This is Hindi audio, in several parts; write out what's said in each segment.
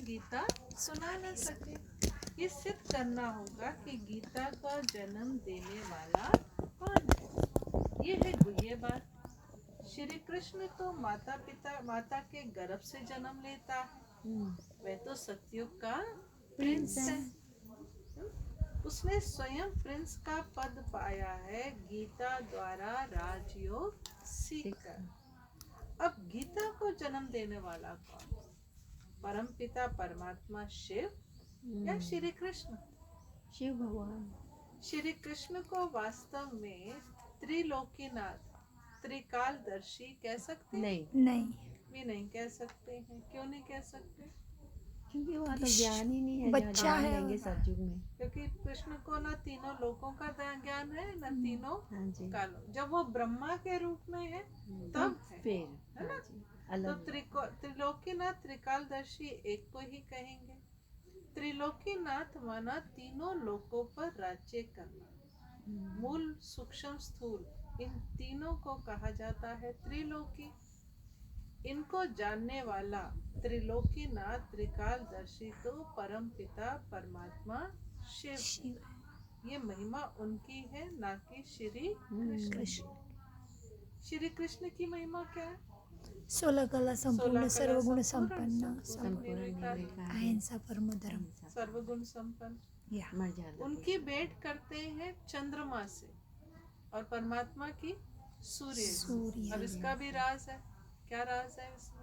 गीता सुना न सके। ये सिद्ध करना होगा कि गीता का जन्म देने वाला कौन है। ये है गुह्य बात। श्री कृष्ण तो माता के गर्भ से जन्म लेता है। वह तो सतयुग का प्रिंस है। उसने स्वयं प्रिंस का पद पाया है गीता द्वारा राजयोग सीखकर। अब गीता को जन्म देने वाला कौन? परम पिता परमात्मा शिव या श्री कृष्ण? शिव भगवान। श्री कृष्ण को वास्तव में त्रिलोकीनाथ त्रिकालदर्शी कह सकते हैं? नहीं भी नहीं कह सकते हैं। क्यों नहीं कह सकते? क्योंकि वहाँ तो ज्ञान ही नहीं है, बच्चा जहाँ है ज्ञान लेंगे सतयुग में। क्योंकि कृष्ण को ना तीनों लोकों का ज्ञान है ना तीनों हाँ जी। कालों। जब वो ब्रह्मा के रूप में है तब है, फिर है ना? हाँ जी, तो अलग त्रिलोकीनाथ त्रिकालदर्शी एक को ही कहेंगे। त्रिलोकीनाथ माना तीनों लोकों पर राज्य करना। मूल सूक्ष्म स्थूल इन तीनों को कहा जाता है त्रिलोकी। इनको जानने वाला त्रिलोकीनाथ त्रिकालदर्शी तो परम पिता परमात्मा शिव है। ये महिमा उनकी है, ना कि श्री कृष्ण की। श्री कृष्ण की महिमा क्या है? 16 कला संपूर्ण 16 कला सर्वगुण संपूर्ण, संपन्न निर्विकार, अहिंसा परमो धर्म। सर्वगुण संपन्न। या मर्यादा उनकी भेंट करते हैं चंद्रमा से और परमात्मा की सूर्य से। सूर्य। अब इसका भी राज है। क्या राज है इसमें?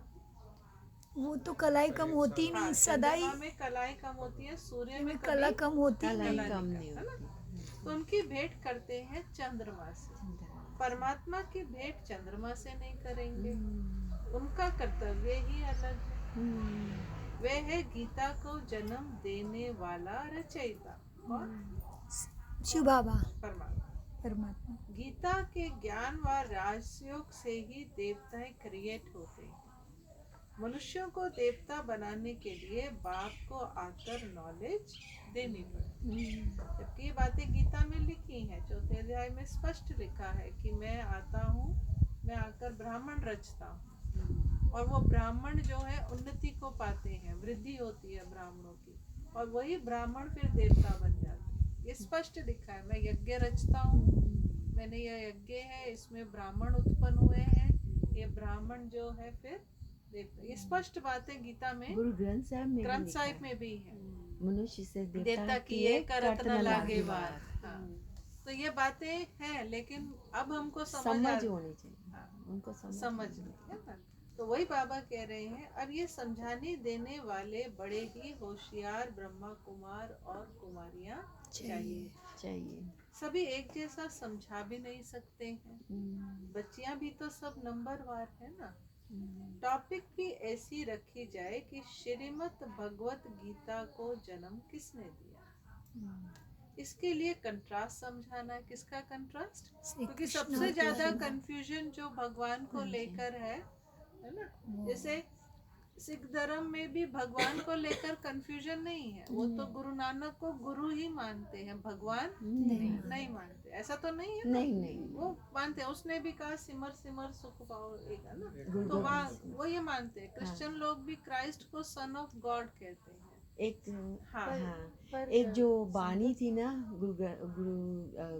वो तो कलाई कम होती ही नहीं, सदा ही चंद्रमा में कलाएं कम होती है, सूर्य में कला कभी कम होती ही कलाई नहीं। कम नहीं, नहीं है ना? होती। तो उनकी भेंट करते हैं चंद्रमा से। परमात्मा की भेंट चंद्रमा से नहीं करेंगे। उनका कर्तव्य ही अलग है। वे है गीता को जन्म देने वाला रचयिता। कौन? शिव बाबा परमात्मा। गीता के ज्ञान व राजयोग से ही देवताएं क्रिएट होते हैं। मनुष्यों को देवता बनाने के लिए बाप को आकर नॉलेज देनी पड़ती है। जबकि ये बातें गीता में लिखी हैं। 4थे अध्याय में स्पष्ट लिखा है कि मैं आता हूँ, मैं आकर ब्राह्मण रचता हूँ। और वो ब्राह्मण जो है उन्नति को पाते हैं, वृद्धि होती है ब्राह्मणों की, और वही ब्राह्मण फिर देवता बन जाते हैं। ये स्पष्ट लिखा है। मैं यज्ञ रचता हूँ, मैंने यह यज्ञ है, इसमें ब्राह्मण उत्पन्न हुए हैं, ये ब्राह्मण जो है फिर देवता। ये स्पष्ट बातें गीता में, गुरु ग्रंथ साहिब में भी है। मनुष्य से देवता किए करत न लागे वार। हाँ। तो ये बातें हैं, लेकिन अब हमको समझ होनी चाहिए। हाँ, उनको समझ में है ना? तो वही बाबा कह रहे हैं, अब ये समझाने देने वाले बड़े ही होशियार ब्रह्मा कुमार और कुमारियां चाहिए। सभी एक जैसा समझा भी नहीं सकते हैं। बच्चियां भी तो सब नंबरवार है ना। टॉपिक भी ऐसी रखी जाए कि श्रीमद् भगवत गीता को जन्म किसने दिया। इसके लिए कंट्रास्ट समझाना है। किसका कंट्रास्ट? क्योंकि सबसे ज्यादा कंफ्यूजन जो भगवान को लेकर है ना? जैसे सिख धर्म में भी भगवान को लेकर कंफ्यूजन नहीं है। वो तो गुरु नानक को गुरु ही मानते हैं, भगवान नहीं मानते। ऐसा तो नहीं है ना? नहीं। वो मानते हैं। उसने भी कहा सिमर सिमर सुख पाओ, एक है ना? तो वहाँ वो ये मानते हैं। क्रिश्चियन लोग भी क्राइस्ट को सन ऑफ गॉड कहते हैं। एक जो बानी थी ना गुरु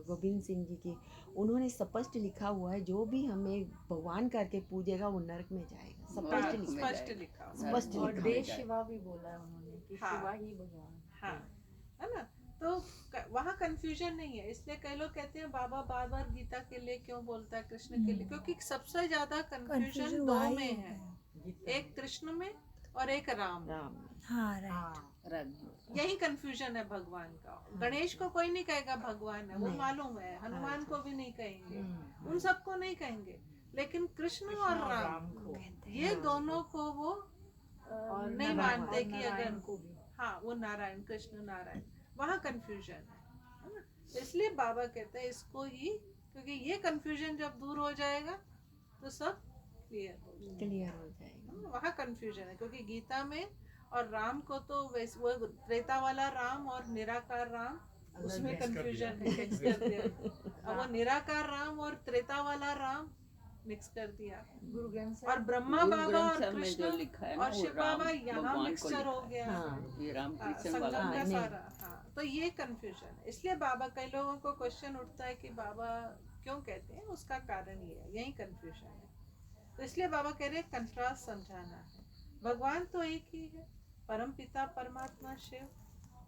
गोविंद सिंह जी की, उन्होंने स्पष्ट लिखा हुआ है जो भी हमें भगवान करके पूजेगा वो नरक में जाएगा। स्पष्ट लिखा। और देव शिवा भी बोला है उन्होंने कि शिवा ही भगवान। हाँ, है ना? तो वहाँ कंफ्यूजन नहीं है। इसलिए कई लोग कहते हैं बाबा बार बार गीता के लिए क्यों बोलता है, कृष्ण के लिए? क्योंकि सबसे ज्यादा कंफ्यूजन दो में है, एक कृष्ण में और एक राम। हाँ राइट। यही कंफ्यूजन है भगवान का। गणेश को कोई नहीं कहेगा भगवान है, वो मालूम है। हनुमान को भी नहीं कहेंगे, उन सबको नहीं कहेंगे। लेकिन कृष्ण और राम ये दोनों को वो नहीं मानते कि अगर हाँ वो नारायण, कृष्ण नारायण, वहाँ कंफ्यूजन है ना? तो इसलिए बाबा कहते हैं इसको ही, क्योंकि ये कंफ्यूजन जब दूर हो जाएगा तो सब क्लियर हो जाएगा। वहाँ कंफ्यूजन है, क्योंकि गीता में और राम को तो वैसे वो त्रेता वाला राम और निराकार राम, उसमें कंफ्यूजन है। अब वो निराकार राम और त्रेता वाला राम मिक्स कर दिया। गुरु ग्रंथ और साहिब ब्रह्मा गुरु बाबा ग्रंथ और साहब में जो कृष्ण लिखा है ना और वो शिव राम बाबा यहाँ भगवान को मिक्सचर हो लिखा है। गया। हाँ ये राम हाँ, कृष्ण वाला संगम का नहीं। सारा। हाँ, तो ये कंफ्यूजन है। इसलिए बाबा, कई लोगों को क्वेश्चन उठता है कि बाबा क्यों कहते हैं, उसका कारण ये है, यही कंफ्यूजन है। तो इसलिए बाबा कह रहे हैं कंट्रास्ट समझाना है। भगवान तो एक ही है, परम पिता परमात्मा शिव।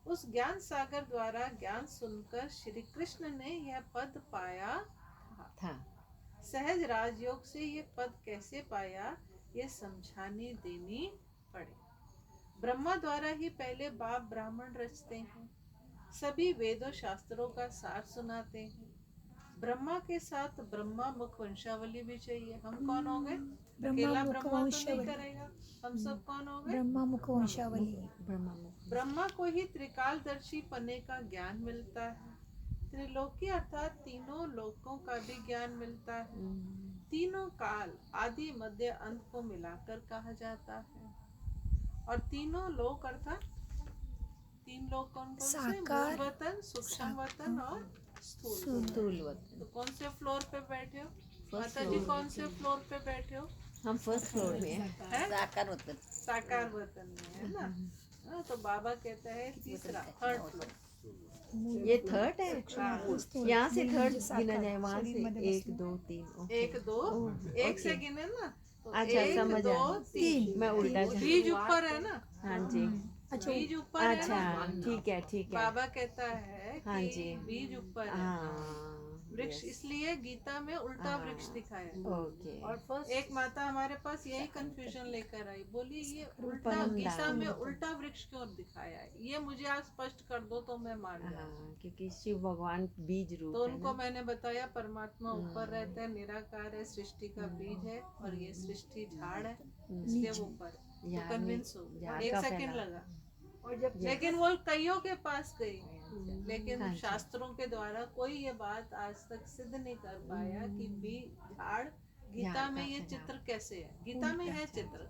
उस ज्ञान सागर द्वारा ज्ञान सुनकर श्री कृष्ण ने यह पद पाया था। सहज राजयोग से ये पद कैसे पाया, ये समझाने देनी पड़े। ब्रह्मा द्वारा ही पहले बाप ब्राह्मण रचते हैं, सभी वेदों शास्त्रों का सार सुनाते हैं। ब्रह्मा के साथ ब्रह्मा मुख वंशावली भी चाहिए। हम कौन हो गए? अकेला मुख ब्रह्मा तो नहीं वंशावली। करेगा, हम सब कौन हो गए? ब्रह्मा मुख वंशावली। ब्रह्मा मुख। ब्रह्मा को ही त्रिकालदर्शी पने का ज्ञान मिलता है। त्रिलोकी अर्थात तीनों लोकों का भी ज्ञान मिलता है। तीनों काल आदि मध्य अंत को मिलाकर कहा जाता है। और तीनों लोक अर्थात तीन लोक कौन कौन से? साकार, मूल वतन, सूक्ष्म वतन और स्थूल। स्थूल वतन। तो कौन से फ्लोर पे बैठे हो? फर्स्ट माता जी फ्लोर। कौन से फ्लोर पे बैठे हो? हम फर्स्ट फ्लोर में हैं। है? साकार वतन। साकार वतन में है ना। हाँ, तो बाबा कहता है तीसरा, थर्ड फ्लोर। ये थर्ड है। हाँ, यहाँ से थर्ड साकार, गिना जाए, वहाँ शरीर से मध्य 1 वस्तु। 2 3। एक दो, एक से गिने ना तो अच्छा, एक, समझ दो, आया। तीन। मैं उल्टा जा। बीज ऊपर है ना, हाँ जी। अच्छा, बीज ऊपर है अच्छा, ना। ठीक है ठीक है। बाबा कहता है हाँ कि जी। बीज ऊपर है। हाँ वृक्ष yes, इसलिए गीता में उल्टा हाँ। वृक्ष दिखाया है। ओके। और फर्स्ट एक माता हमारे पास यही कंफ्यूजन लेकर आई, बोली ये उल्टा परम गीता दान। में उल्टा वृक्ष क्यों दिखाया है, ये मुझे आप स्पष्ट कर दो तो मैं मान जाऊं। हाँ, क्योंकि शिव भगवान बीज रूप तो है उनको ना। मैंने बताया परमात्मा ऊपर रहता है, निराकार है, सृष्टि का बीज है और ये सृष्टि झाड़ है, इसलिए वो ऊपर है। तो झाड़ कन्विंस हो में- गया। झाड़ एक का सेकंड फैला। लगा, और जब लेकिन वो कईयों के पास गई, लेकिन हाँ जी। शास्त्रों के द्वारा कोई ये बात आज तक सिद्ध नहीं कर पाया कि बीज झाड़ गीता झाड़ में का ये फैला। चित्र कैसे है। गीता में है चित्र,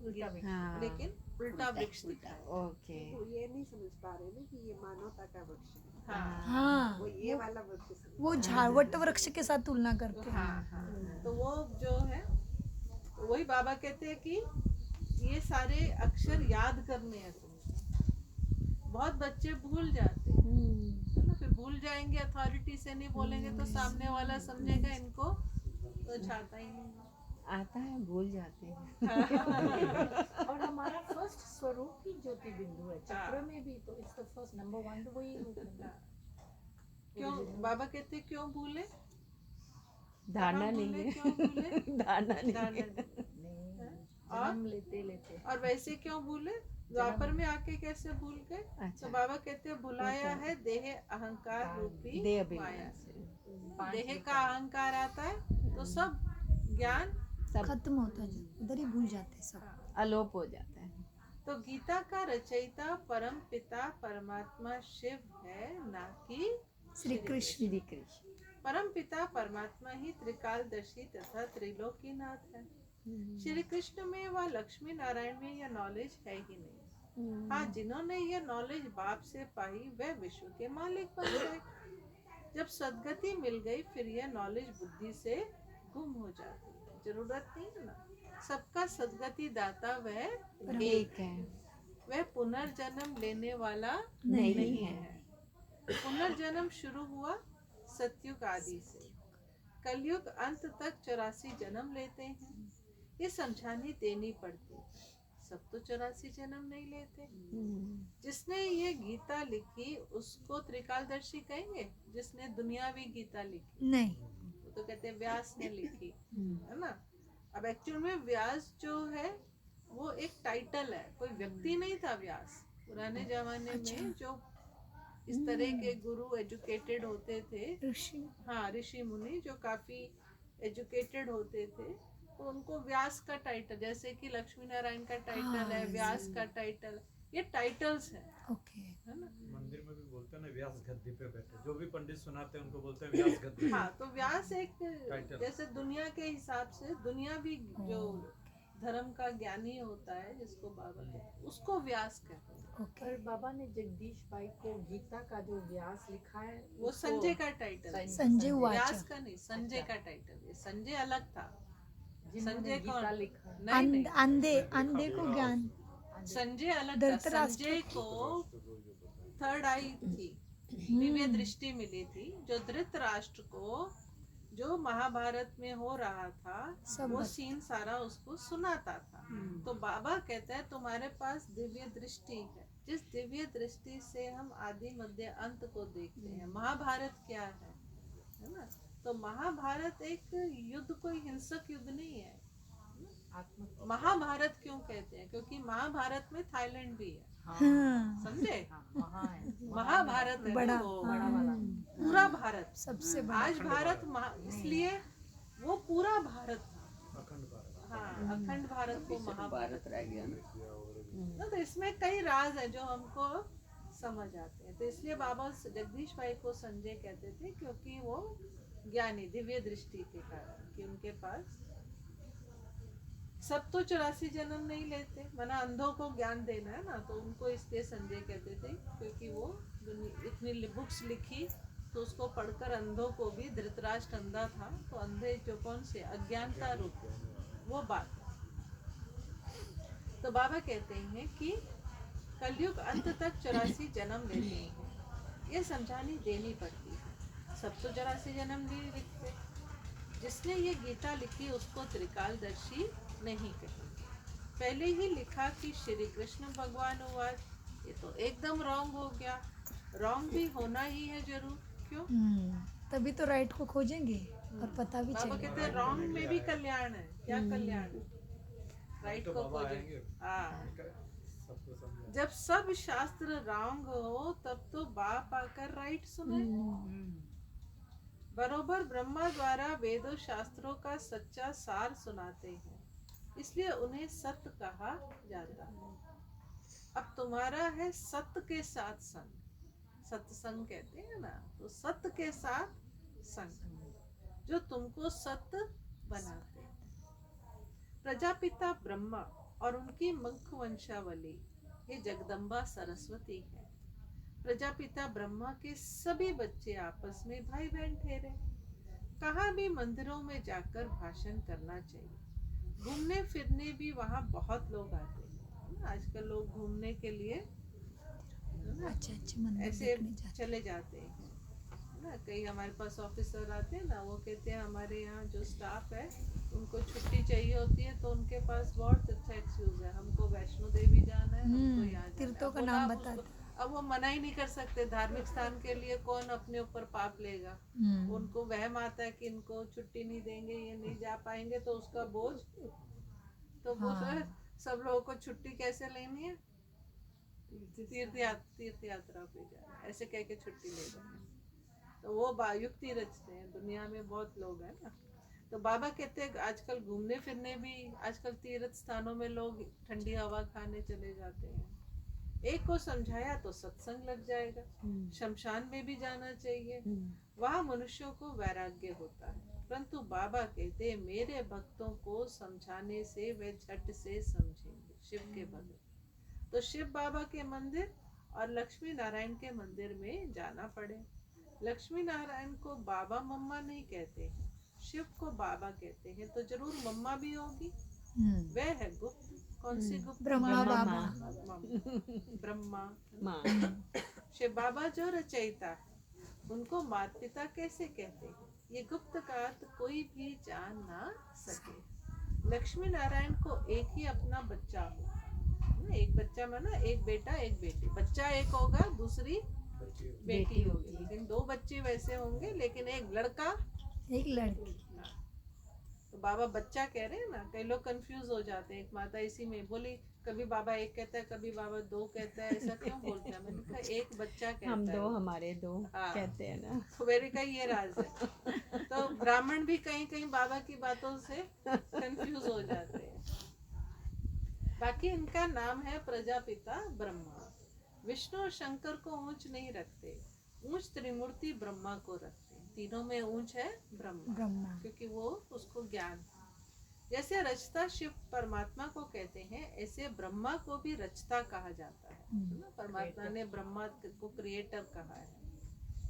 उल्टा वृक्ष। हाँ। लेकिन उल्टा वृक्ष दिखा है। ओके। वो ये नहीं समझ पा रहे ना कि ये मानवता का वृक्ष है, हाँ हाँ, वो ये वाला वृक्ष समझ वो झाड़वट वृक्ष के साथ तुलना करते हैं। हाँ हाँ, तो वो जो है वही बाबा कहते हैं कि ये सारे अक्षर याद करने हैं तुमको। बहुत बच्चे भूल जाते हैं, है ना, फिर भूल जाएंगे, अथॉरिटी से नहीं बोलेंगे तो सामने वाला समझेगा इनको तो चाहता ही नहीं। आता है, भूल जाते हैं। और हमारा फर्स्ट स्वरूप ही ज्योति बिंदु है। चक्र में भी तो इसका फर्स्ट नंबर 1 तो वही रूप है। क्यों बाबा कहते हैं, क्यों भूले? धारणा कहाँ नहीं भूले, है। क्यों भूले? धारणा नहीं धारणा है। नहीं। नहीं, जन्म लेते लेते और वैसे क्यों भूले? द्वापर में आके कैसे भूल गए? अच्छा। तो बाबा कहते हैं भुलाया है देह अहंकार रूपी देह माया अभिमान से। से। देह का अहंकार आता है तो सब ज्ञान सब खत्म होता है, उधर ही भूल जाते हैं सब। अलोप हो जाता है। तो गीता का रचयिता परम पिता परमात्मा शिव है, ना कि श्री कृष्ण। श्री कृष्ण। परम पिता परमात्मा ही त्रिकालदर्शी तथा त्रिलोकीनाथ है। श्री कृष्ण में व लक्ष्मी नारायण में यह नॉलेज है ही नहीं। हाँ, जिन्होंने यह नॉलेज बाप से पाई वह विश्व के मालिक बन गए। जब सदगति मिल गई फिर यह नॉलेज बुद्धि से गुम हो जाती है। जरूरत नहीं है ना, सबका सदगति दाता वह एक है, वह पुनर्जन्म लेने वाला नहीं है। पुनर्जन्म शुरू हुआ सतयुग आदि से, कलयुग अंत तक 84 जन्म लेते हैं। ये समझानी देनी पड़ती है, सब तो 84 जन्म नहीं लेते। जिसने ये गीता लिखी उसको त्रिकालदर्शी कहेंगे? जिसने दुनियावी गीता लिखी नहीं, वो तो कहते हैं व्यास ने लिखी, है ना। अब एक्चुअल में व्यास जो है वो एक टाइटल है, कोई व्यक्ति नहीं था व्यास। पुराने जमाने में जो इस तरह के गुरु एजुकेटेड होते थे, ऋषि। हाँ, ऋषि मुनि जो काफी एजुकेटेड होते थे, तो उनको व्यास का टाइटल, जैसे कि लक्ष्मी नारायण का टाइटल है, व्यास का टाइटल, ये टाइटल्स हैं, ओके। है ना। मंदिर में भी बोलते हैं ना, व्यास गद्दी पे बैठे, जो भी पंडित सुनाते हैं उनको बोलते हैं व्यास गद्दी। हाँ, तो व्यास एक टाइटल। जैसे दुनिया के हिसाब से दुनियावी जो धर्म का ज्ञानी होता है जिसको बाबा कहते हैं, उसको व्यास कहते हैं। ओके पर बाबा ने जगदीश भाई को गीता का जो व्यास लिखा है वो उसको- संजय का टाइटल है, संजय वाचा व्यास का नहीं, संजय का टाइटल है। संजय अलग था। जिन्होंने संजय गीता कौन? लिखा है। नहीं नहीं, अंधे अंधे को ज्ञान संजय अलग था। धृतराष्ट्र संजय को थर्ड आई थी, दिव्य दृष्टि मिली थी, जो धृतराष्ट्र को जो महाभारत में हो रहा था सब वो बता- सीन सारा उसको सुनाता था। तो बाबा कहते हैं तुम्हारे पास दिव्य दृष्टि है, जिस दिव्य दृष्टि से हम आदि मध्य अंत को देखते हैं। महाभारत क्या है ना? तो महाभारत एक युद्ध कोई हिंसक युद्ध नहीं है। आत्म महाभारत क्यों कहते हैं? क्योंकि महाभारत में थाईलैंड भी है, हाँ समझे? महा है महाभारत है बड़ा वो, बड़ा वाला पूरा भारत। सबसे बड़ा आज भारत इसलिए वो पूरा भारत था। अखंड भारत। हाँ, अखंड भारत को महाभारत रह गया ना। तो इसमें कई राज है जो हमको समझ आते हैं। तो इसलिए बाबा जगदीश भाई को संजय कहते थे, क्योंकि वो ज्ञानी दिव्य दृष्टि के कारण, कि उनके पास सब तो 84 जन्म नहीं लेते, मना अंधों को ज्ञान देना है ना, तो उनको इसलिए संजय कहते थे, क्योंकि वो इतनी बुक्स लिखी तो उसको पढ़कर अंधों को भी, धृतराष्ट्र अंधा था तो अंधे जो कौन से अज्ञानता रूप वो बात। तो बाबा कहते हैं कि कलयुग अंत तक 84 जन्म लेते हैं, ये समझानी देनी पड़ती है। सब तो 84 जन्म नहीं लिखते। जिसने ये गीता लिखी उसको त्रिकालदर्शी नहीं कही। पहले ही लिखा कि श्री कृष्ण भगवान हुआ, ये तो एकदम रॉन्ग हो गया। रॉन्ग भी होना ही है जरूर, क्यों? तभी तो राइट को खोजेंगे और पता भी बाबा चलेगा। कहते हैं रॉन्ग में भी कल्याण है। क्या कल्याण है? राइट तो को बाबा खोजेंगे। आएंगे। हाँ, सबको समझा। जब सब शास्त्र रॉन्ग हो तब तो बाप आकर राइट सुने। बरोबर ब्रह्मा द्वारा वेदों शास्त्रों का सच्चा सार सुनाते हैं, इसलिए उन्हें सत्य कहा जाता है। अब तुम्हारा है सत्य के साथ संग, सत्संग कहते हैं ना, तो सत्य के साथ संग जो तुमको सत्य बनाते हैं। प्रजापिता ब्रह्मा और उनकी मुख वंशावली ये जगदम्बा सरस्वती है। प्रजापिता ब्रह्मा के सभी बच्चे आपस में भाई बहन ठहरे। कहाँ भी मंदिरों में जाकर भाषण करना चाहिए। घूमने फिरने भी वहाँ बहुत लोग आते हैं। आजकल लोग घूमने के लिए अच्छे अच्छे मंदिर ऐसे देखने जाते चले जाते हैं ना। कई हमारे पास ऑफिसर आते हैं ना, वो कहते हैं हमारे यहाँ जो स्टाफ है उनको छुट्टी चाहिए होती है, तो उनके पास बहुत अच्छा एक्सक्यूज है, हमको वैष्णो देवी जाना है, हमको यहाँ जाना है। तीर्थों का अब वो नाम ना बता उसको- अब वो मना ही नहीं कर सकते। धार्मिक स्थान के लिए कौन अपने ऊपर पाप लेगा? उनको वहम आता है कि इनको छुट्टी नहीं देंगे, ये नहीं जा पाएंगे, तो उसका बोझ, तो वो फिर सब लोगों को छुट्टी कैसे लेनी है? तीर्थ यात्रा पे जाना है, ऐसे कह के छुट्टी ले जाना। तो वो युक्ति रचते हैं। दुनिया में बहुत लोग हैं ना। तो बाबा कहते हैं आजकल घूमने फिरने भी, आजकल तीर्थ स्थानों में लोग ठंडी हवा खाने चले जाते हैं। एक को समझाया तो सत्संग लग जाएगा। शमशान में भी जाना चाहिए, वहाँ मनुष्यों को वैराग्य होता है। परंतु बाबा कहते हैं मेरे भक्तों को समझाने से वे झट से समझेंगे। शिव के भक्त तो शिव बाबा के मंदिर और लक्ष्मी नारायण के मंदिर में जाना पड़े। लक्ष्मी नारायण को बाबा मम्मा नहीं कहते, शिव को बाबा कहते हैं, तो जरूर मम्मा भी होगी। वह है गुप्त। कौन सी गुप्त? ब्रह्मा बाबा। ब्रह्मा। माँ शिव बाबा जो रचयिता, उनको माता पिता कैसे कहते हैं? ये गुप्त का अर्थ कोई भी जान ना सके। लक्ष्मी नारायण को एक ही अपना बच्चा हो, एक बच्चा माना एक बेटा एक बेटी। बच्चा एक होगा, दूसरी बेटी होगी, लेकिन दो बच्चे वैसे होंगे, लेकिन एक लड़का एक लड़की। तो बाबा बच्चा कह रहे हैं ना, कई लोग कंफ्यूज हो जाते हैं। एक माता इसी में बोली, कभी बाबा एक कहता है, कभी बाबा दो कहता है, ऐसा क्यों बोलते हैं? मैंने कहा एक बच्चा कहता हम है, दो हमारे दो हाँ। कहते हैं ना। तो मेरे का ये राज है। तो ब्राह्मण भी कहीं कहीं बाबा की बातों से कंफ्यूज हो जाते हैं। बाकी इनका नाम है प्रजापिता ब्रह्मा। विष्णु और शंकर को ऊंच नहीं रखते, ऊंच त्रिमूर्ति ब्रह्मा को रखते हैं। तीनों में ऊंच है ब्रह्मा, ब्रह्मा। क्योंकि वो उसको ज्ञान है। जैसे रचता शिव परमात्मा को कहते हैं, ऐसे ब्रह्मा को भी रचता कहा जाता है ना? परमात्मा ने ब्रह्मा को क्रिएटर कहा है।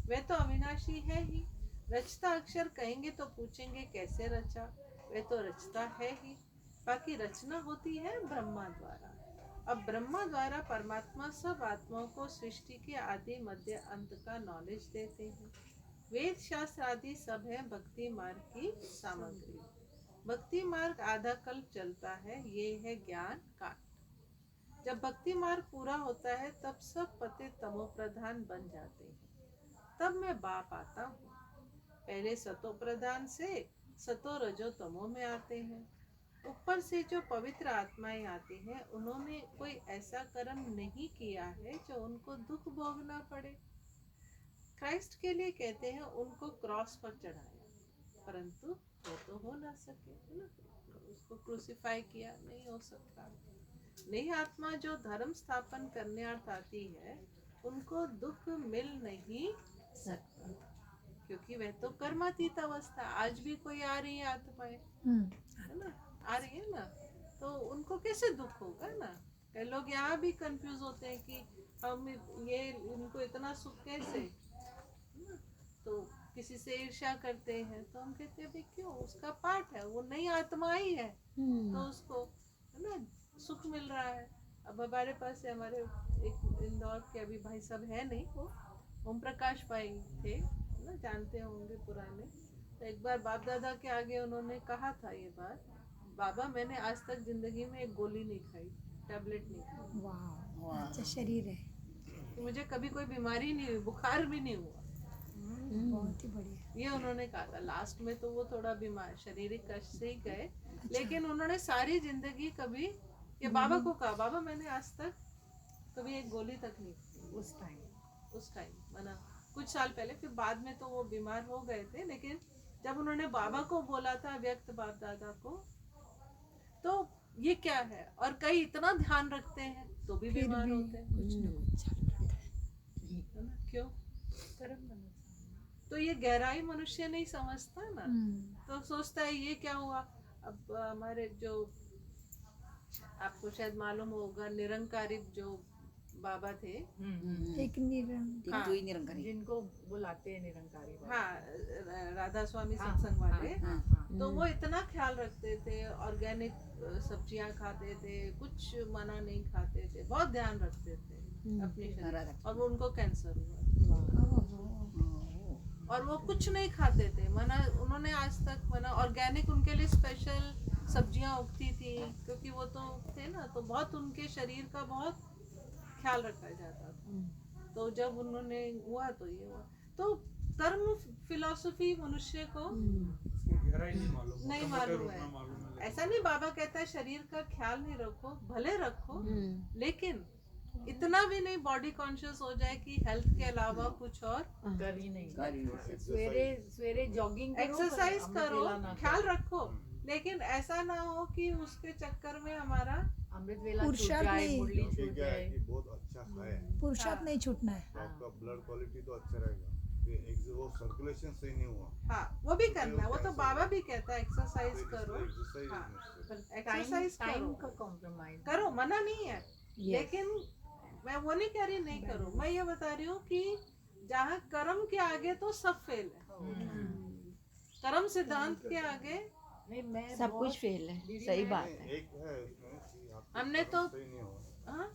वह तो अविनाशी है ही। रचता अक्षर कहेंगे तो पूछेंगे कैसे रचा, वह तो रचता है ही। बाकी रचना होती है ब्रह्मा द्वारा। अब ब्रह्मा द्वारा परमात्मा सब आत्माओं को सृष्टि के आदि मध्य अंत का नॉलेज देते हैं। वेद शास्त्र आदि सब है भक्ति मार्ग की सामग्री। भक्ति मार्ग आधा कल्प चलता है, ये है ज्ञान कांड। जब भक्ति मार्ग पूरा होता है तब सब पते तमो प्रधान बन जाते हैं। तब मैं बाप आता हूँ। पहले सतो प्रधान से सतो रजो तमो में आते हैं। ऊपर से जो पवित्र आत्माएं आती हैं, उन्होंने कोई ऐसा कर्म नहीं किया है जो उनको दुख भोगना पड़े। क्राइस्ट के लिए कहते हैं उनको क्रॉस पर चढ़ाया, परंतु वो तो हो ना सके, है ना? उसको क्रूसिफाई किया, नहीं हो सकता। नई आत्मा जो धर्म स्थापन करने अर्थ आती है, उनको दुख मिल नहीं सकता, क्योंकि वह तो कर्मातीत अवस्था। आज भी कोई आ रही है आत्माएं, है ना, आ रही है ना, तो उनको कैसे दुख होगा ना? कई लोग यहाँ भी कंफ्यूज होते हैं कि हम ये इनको इतना सुख कैसे, है ना? तो किसी से ईर्ष्या करते हैं तो हम कहते हैं भाई क्यों, उसका पाठ है, वो नई आत्मा ही है, तो उसको, है ना, सुख मिल रहा है। अब हमारे पास है, हमारे एक इंदौर के अभी भाई सब है नहीं, वो ओम प्रकाश भाई थे ना, जानते होंगे पुराने। तो एक बार बाप दादा के आगे उन्होंने कहा था ये बात, बाबा मैंने आज तक जिंदगी में एक गोली नहीं खाई, टैबलेट नहीं खाई, वाह, अच्छा शरीर है, तो मुझे कभी कोई बीमारी नहीं हुई, बुखार भी नहीं हुआ। बहुत ही बढ़िया। ये उन्होंने कहा था। लास्ट में तो वो थोड़ा बीमार शारीरिक कष्ट से ही गए, लेकिन उन्होंने सारी जिंदगी कभी, ये बाबा को कहा, बाबा मैंने आज तक कभी एक गोली तक नहीं खाई। उस टाइम माना कुछ साल पहले, फिर बाद में तो वो बीमार हो गए थे, लेकिन जब उन्होंने बाबा को बोला था, व्यक्त बाप दादा को, तो ये क्या है। और कई इतना ध्यान रखते हैं तो भी बीमार होते हैं, कुछ ना कुछ चल रहा है। है ना? क्यों? तो ये गहराई मनुष्य नहीं समझता ना, तो सोचता है ये क्या हुआ। अब हमारे जो, आपको शायद मालूम होगा, निरंकारी जो बाबा थे, एक निरंकार, हाँ, जिनको बुलाते हैं निरंकारी बाबा। हाँ, राधा स्वामी हाँ, सत्संग वाले, हाँ, तो वो इतना ख्याल रखते थे, ऑर्गेनिक सब्जियां खाते थे, कुछ मना नहीं खाते थे, बहुत ध्यान रखते थे अपनी शरीर। और वो उनको कैंसर हुआ और वो कुछ नहीं खाते थे, मना उन्होंने आज तक, मना ऑर्गेनिक उनके लिए स्पेशल सब्जियां उगती थी, क्योंकि वो तो थे ना, तो बहुत उनके शरीर का बहुत ख्याल रखा जाता था। तो जब उन्होंने हुआ तो ये हुआ। तो कर्म फिलॉसफी मनुष्य को गहराई नहीं मालूम, नहीं मोटे-मोटे मालूम रूप है। में मालूम है, ऐसा नहीं, बाबा कहता है शरीर का ख्याल नहीं रखो, भले रखो, लेकिन इतना भी नहीं बॉडी कॉन्शियस हो जाए कि हेल्थ के अलावा कुछ और कर ही नहीं। सवेरे जॉगिंग करो, एक्सरसाइज पर करो, अमृत वेला ना ख्याल करो। रखो, लेकिन ऐसा ना हो कि उसके चक्कर में हमारा अमृत वेला छूट पुरुषार्थ जाए, नहीं। मुरली क्योंकि छूट क्या है जाए। कि बहुत अच्छा खाए, पुरुषार्थ नहीं छूटना है। तो आपका ब्लड क्वालिटी तो अच्छा रहेगा, वो सर्कुलेशन सही नहीं हुआ, हाँ, वो भी करना है। वो तो बाबा भी कहता है एक्सरसाइज करो, एक्सरसाइज हाँ, necessary। एक्सरसाइज टाइम का करो, कॉम्प्रोमाइज करो, मना नहीं है, लेकिन मैं वो नहीं कह रही नहीं करो, मैं ये बता रही हूँ कि जहाँ कर्म के आगे तो सब फेल है, कर्म सिद्धांत के आगे नहीं, मैं सब कुछ फेल है, दीदी, सही मैं- बात नहीं, है। एक है इसमें कि आपके हमने कर्म तो- सही नहीं हुआ, हाँ,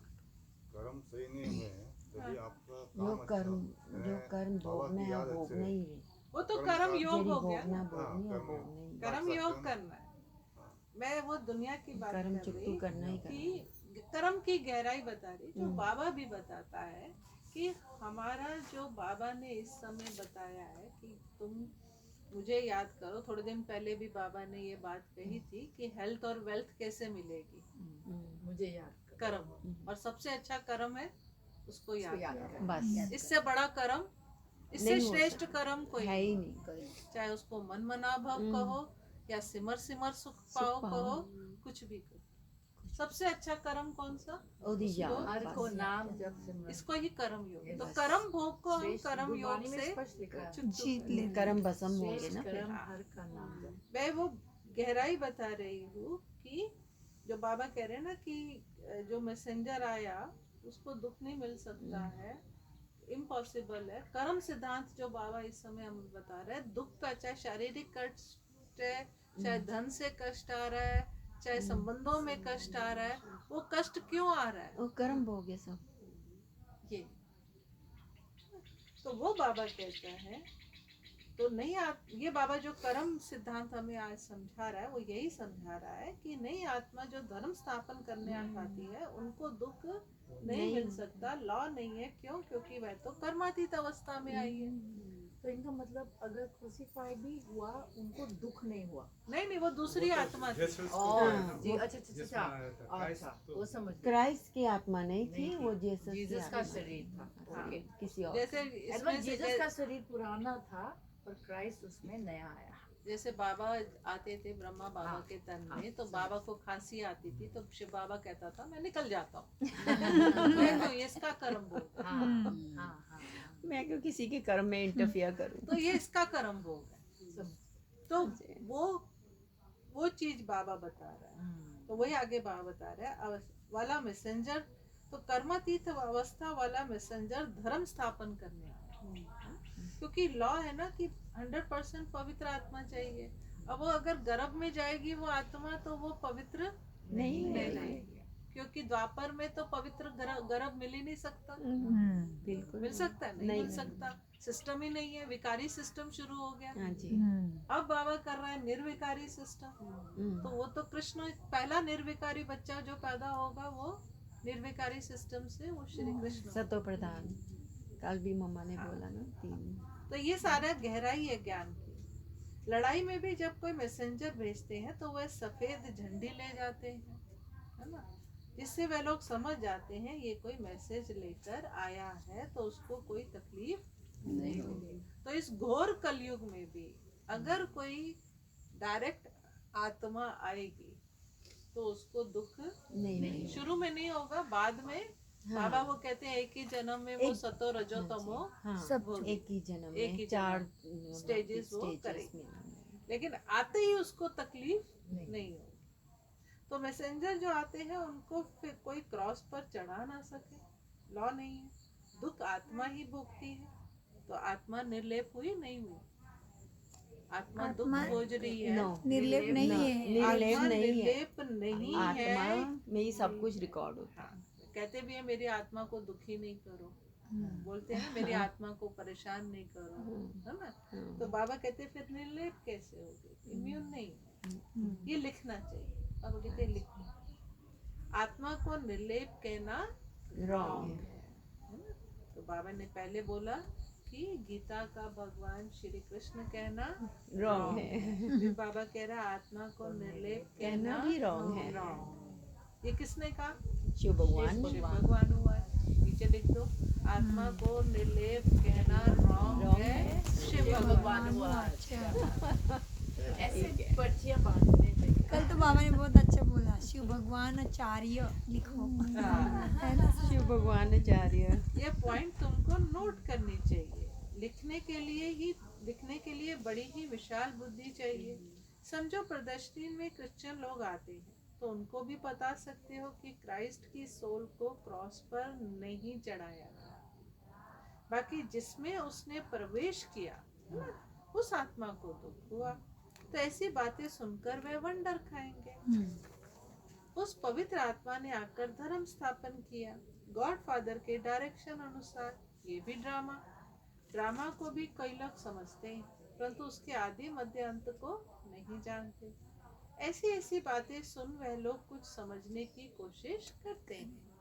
कर्म सही नहीं हुए हैं, तभी आपका जो काम कर्म अच्छा जो है, कर्म बाबा भोगना की है याद भोगना अच्छे ही है। है। वो तो कर्म कर्म का- योग जेडी हो गया भोगना ना, भोगनी है कर्म- भोगना ही है। कर्म योग करना है। मैं वो दुनिया की बात कर्म कर चुट्टू रही करना ही करना है। कि कर्म की गहराई बता रही, जो बाबा भी बताता है कि हमारा जो बाबा ने इस समय बताया है कि तुम मुझे याद करो। थोड़े दिन पहले भी बाबा ने ये बात कही थी कि हेल्थ और वेल्थ कैसे मिलेगी, मुझे याद करो। कर्म, और सबसे अच्छा कर्म है उसको याद करो। बस इससे बड़ा कर्म, इससे नहीं हो श्रेष्ठ सकता। कर्म कोई है नहीं। ही नहीं। चाहे उसको मन मनाभव कहो या सिमर सिमर सुख पाओ पाओ। कहो, कुछ भी कहो। सबसे अच्छा कर्म कौन सा? ओदी जा हर को बस। नाम जब सिमरन। इसको ही कर्म योग। तो बस। कर्म भोग को हम श्रेष्ठ कर्म योग गुरबानी में से स्पष्ट लिखा है। चुट्टू जीत ले। कर्म भस्म होंगे श्रेष्ठ ना फिर। कर्म हर का नाम जप। वे वो गहराई बता रही हूँ कि जो बाबा कह रहे हैं ना कि जो मैसेंजर आया उसको दुख नहीं मिल सकता है, इम्पॉसिबल है। कर्म सिद्धांत जो बाबा इस समय हमें बता रहे हैं, दुख का चाहे शारीरिक कष्ट है, चाहे धन से कष्ट आ रहा है, चाहे संबंधों में कष्ट आ रहा है, वो कष्ट क्यों आ रहा है? वो कर्म भोग है सब। ये तो वो बाबा कहता है, तो नहीं ये बाबा जो कर्म सिद्धांत हमें आज समझा रहा है वो यही समझा रहा है कि नई आत्मा जो धर्म स्थापन करने आती है उनको दुख नहीं मिल सकता, लॉ नहीं है। क्यों? क्योंकि वह तो कर्मातीत अवस्था में आई है। तो इनका मतलब अगर क्रूसीफाई भी हुआ उनको दुख नहीं हुआ? नहीं, वो दूसरी आत्मा थी। Jesus को और है ना, जी, वो अच्छा जिसमें आया था, Christ अच्छा, तो- वो समझ गई। क्राइस्ट की आत्मा नहीं थी, नहीं थी। वो जीसस की जीसस का आत्मा शरीर थी। था। हाँ, ओके। किसी और जैसे इसमें से जीसस का शरीर पुराना था और क्राइस्ट उसमें नया आया। जैसे बाबा आते थे ब्रह्मा बाबा हाँ, के तन हाँ, में, तो समझ। बाबा को खांसी आती थी तो शिव बाबा कहता था मैं निकल जाता हूँ। मैं तो इसका कर्म भोग, हाँ हाँ हाँ मैं क्यों किसी के कर्म में इंटरफियर करूं। तो ये इसका कर्म भोग है। समझ। तो वो चीज बाबा बता रहा है। तो वही आगे बाबा बता रहा है, वाला मैसेंजर तो कर्मातीत अवस्था वाला मैसेंजर धर्म स्थापन करने आया। क्योंकि लॉ है ना कि 100% पवित्र आत्मा चाहिए। अब वो अगर गर्भ में जाएगी वो आत्मा तो वो पवित्र नहीं नहीं नहीं, रहेगी, क्योंकि द्वापर में तो पवित्र गर्भ मिल ही नहीं सकता। बिल्कुल मिल सकता है? नहीं नहीं मिल सकता, सिस्टम ही नहीं है, विकारी सिस्टम शुरू हो गया। हाँ जी। अब बाबा कर रहा है निर्विकारी सिस्टम। तो वो तो कृष्ण पहला निर्विकारी बच्चा जो पैदा होगा वो निर्विकारी सिस्टम से वो श्री कृष्ण। सतो प्रधान, कल भी मम्मा ने बोला ना 3। तो ये सारा गहराई है ज्ञान की। लड़ाई में भी जब कोई मैसेंजर भेजते हैं तो वह सफेद झंडी ले जाते हैं, है ना, जिससे वह लोग समझ जाते हैं ये कोई मैसेज लेकर आया है तो उसको कोई तकलीफ नहीं होगी। तो इस घोर कलयुग में भी अगर कोई डायरेक्ट आत्मा आएगी तो उसको दुख नहीं शुरू में नहीं होगा, बाद में। हाँ। बाबा वो कहते हैं एक ही जन्म में वो एक- सतो रजो तमो, हाँ, सब एक ही जन्म एक ही में 4 stages वो करेगी। में। लेकिन आते ही उसको तकलीफ नहीं। नहीं होगी। तो मैसेंजर जो आते हैं उनको फिर कोई क्रॉस पर चढ़ा ना सके, लॉ नहीं है। दुख आत्मा ही भोगती है, तो आत्मा निर्लेप हुई नहीं हुई? आत्मा दुख आत्मा- खोज रही है। नो, निर्लेप नहीं है। निर्लेप आत्मा नहीं है। निर्लेप नहीं है। आत्मा में ही सब कुछ रिकॉर्ड होता है। हाँ, कहते भी है मेरी आत्मा को दुखी नहीं करो, बोलते हैं मेरी आत्मा को परेशान नहीं करो, है ना। तो बाबा कहते फिर निर्लेप कैसे होगी, इम्यून नहीं है। ये लिखना चाहिए। बाबा कहते हैं लिखना, आत्मा को निर्लेप कहना रॉन्ग है। है ना। तो बाबा ने पहले बोला कि गीता का भगवान श्री कृष्ण कहना रॉन्ग है। फिर बाबा कह रहा आत्मा को निर्लेप कहना कहना भी wrong है। wrong। ये किसने कहा? शिव भगवान शिव भगवान हुआ है। नीचे लिख दो, आत्मा को निर्लेप कहना रॉन्ग है, शिव भगवान हुआ। अच्छा, ऐसे पर्चियां बांधने चाहिए। कल तो बाबा ने बहुत अच्छा बोला, शिव भगवान आचार्य लिखो, हाँ, है ना। शिव भगवान आचार्य। ये पॉइंट तुमको नोट करनी चाहिए। लिखने के लिए बड़ी ही विशाल बुद्धि चाहिए। समझो प्रदर्शनी में क्रिश्चियन लोग आते हैं तो उनको भी बता सकते हो कि क्राइस्ट की सोल को क्रॉस पर नहीं चढ़ाया गया, बाकी जिसमें उसने प्रवेश किया उस आत्मा को दुख हुआ। तो ऐसी बातें सुनकर वे वंडर खाएंगे। उस पवित्र आत्मा ने आकर धर्म स्थापन किया गॉड फादर के डायरेक्शन अनुसार। ये भी ड्रामा को भी कई लोग समझते हैं, परंतु उसके आदि मध्य अंत को नहीं जानते। ऐसी बातें सुन वह लोग कुछ समझने की कोशिश करते हैं।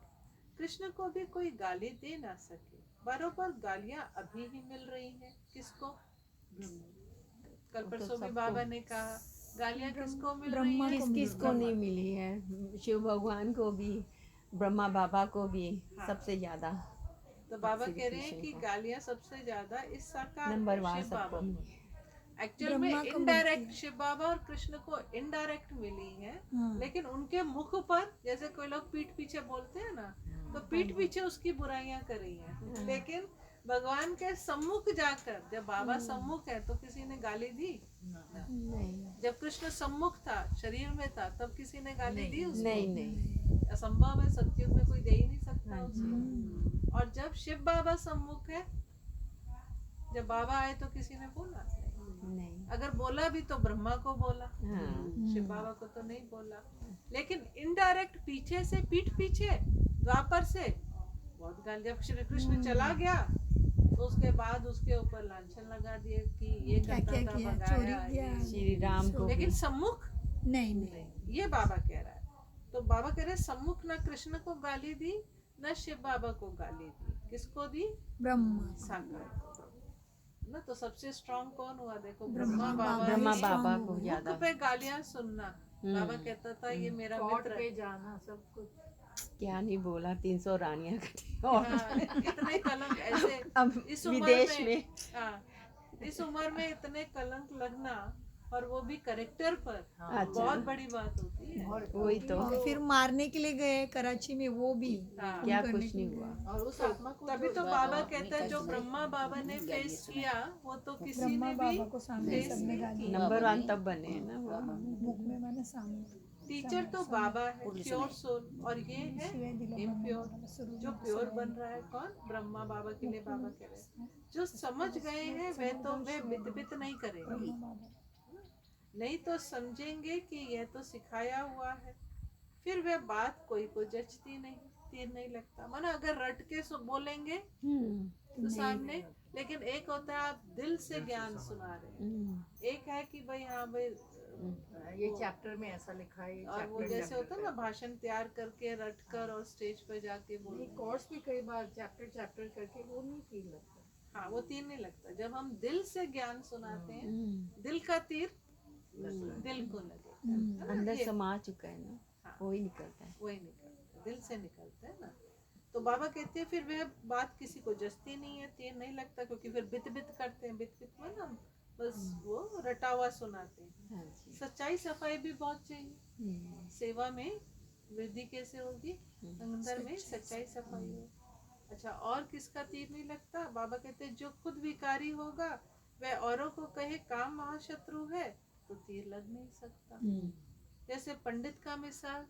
कृष्ण को भी कोई गाली दे ना सके। बरोबर गालियां अभी ही मिल रही हैं। किसको? कल तो परसों भी सबको। बाबा ने कहा गालियां किसको मिल रही ब्रह्मा हैं? को किस को नहीं मिली है? शिव भगवान को भी, ब्रह्मा बाबा को भी, हाँ। सबसे ज्यादा। तो बाबा श्री कह रहे हैं कृष्ण कि को। गालियां सबसे ज्यादा इस साकार नंबर वार शिव बाबा सबको को। मिली। एक्चुअल में ब्रह्मा को इनडायरेक्ट मिलती है। शिव बाबा और कृष्ण को इनडायरेक्ट मिली है, हाँ। लेकिन उनके मुख पर, जैसे कोई लोग पीठ पीछे बोलते हैं ना, तो पीठ पीछे उसकी बुराइयां करी हैं, लेकिन भगवान के सम्मुख जाकर, जब बाबा सम्मुख है तो किसी ने गाली दी? नहीं। जब कृष्ण सम्मुख था, शरीर में था, तब किसी ने गाली दी उसको? नहीं नहीं। असंभव है, सतयुग में कोई दे ही नहीं सकता हाँ उसको। और जब शिव बाबा सम्मुख है, जब बाबा आए तो किसी ने बोला नहीं। अगर बोला भी तो ब्रह्मा को बोला, हाँ। शिव बाबा को तो नहीं बोला। लेकिन इनडायरेक्ट पीछे से, पीठ पीछे द्वापर से बहुत गाली। जब श्री कृष्ण चला गया तो उसके बाद उसके ऊपर लांछन लगा दिए कि ये क्या करता क्या था, किया, भगाया, चोरी किया। ये। श्री राम को लेकिन भी। सम्मुख नहीं नहीं। ये बाबा कह रहा है। तो बाबा कह रहे सम्मुख न कृष्ण को गाली दी, न शिव बाबा को गाली दी। किसको दी? ब्रह्मा साकार को। ना तो सबसे स्ट्रांग कौन हुआ? देखो ब्रह्मा ब्रह्मा ने बाबा strong को हुआ। ज्यादा। मुख पे गालियां सुनना। बाबा कहता था ये मेरा कोर्ट मित्र पे है। जाना सब कुछ। क्या नहीं बोला, 300 रानियां कटी। हाँ, इतने कलंक ऐसे अब इस उम्र विदेश में, में। हाँ, इस उम्र में इतने कलंक लगना, और वो भी करेक्टर पर, अच्छा। बहुत बड़ी बात होती है। वही तो। और फिर मारने के लिए गए कराची में, वो भी हाँ। क्या करने कुछ के नहीं लिए हुआ। गए। और उस आत्मा को तभी जो तो बाबा कहते हैं जो ब्रह्मा बाबा ने फेस किया वो तो किसी ब्रह्मा ने भी बाबा को सामने फेस सबने नहीं गाली किया। नंबर 1 तब बने हैं ना वो। मुख में माने सामने। टीचर तो बाबा है, प्योर सोल, और ये है शिवाय दिला इम्प्योर। बनने वाला शुरू जो में प्योर शिवाय बन रहा है कौन? ब्रह्मा बाबा के लिए बाबा कह रहे हैं जो समझ गए हैं वे तो वे बित बित नहीं करेंगे। ब्रह्मा बाबा। नहीं तो समझेंगे कि यह तो सिखाया हुआ है, फिर वह बात कोई को जचती नहीं, तीर नहीं लगता। माना अगर रट के बोलेंगे तो सामने, लेकिन एक होता है आप दिल से ज्ञान सुना रहे हैं, एक है कि भाई हाँ भाई, ये चैप्टर में ऐसा लिखा है। और वो जैसे होता है ना भाषण तैयार करके रट कर और स्टेज पे जाके बोलना। कोर्स भी कई बार चैप्टर करके वो नहीं फील लगता। हाँ, वो तीर नहीं लगता। जब हम दिल से ज्ञान सुनाते हैं, दिल का तीर दिल को लगे, है ना? अंदर ये समा चुका है ना, हाँ। वही निकलता है। वही निकलता है, दिल से निकलता है ना। तो बाबा कहते हैं फिर वह बात किसी को जचती नहीं है, तीर नहीं लगता, क्योंकि फिर बित बित करते हैं। बित बित में ना बस वो रटा हुआ सुनाते हैं। हाँ जी। सच्चाई सफाई भी बहुत चाहिए। सेवा में वृद्धि कैसे होगी? अंदर में सच्चाई सफाई हो। अच्छा, और किसका तीर नहीं लगता? बाबा कहते हैं जो खुद विकारी होगा वह औरों को कहे काम महाशत्रु है, तो तीर लग नहीं सकता। जैसे पंडित का मिसाल,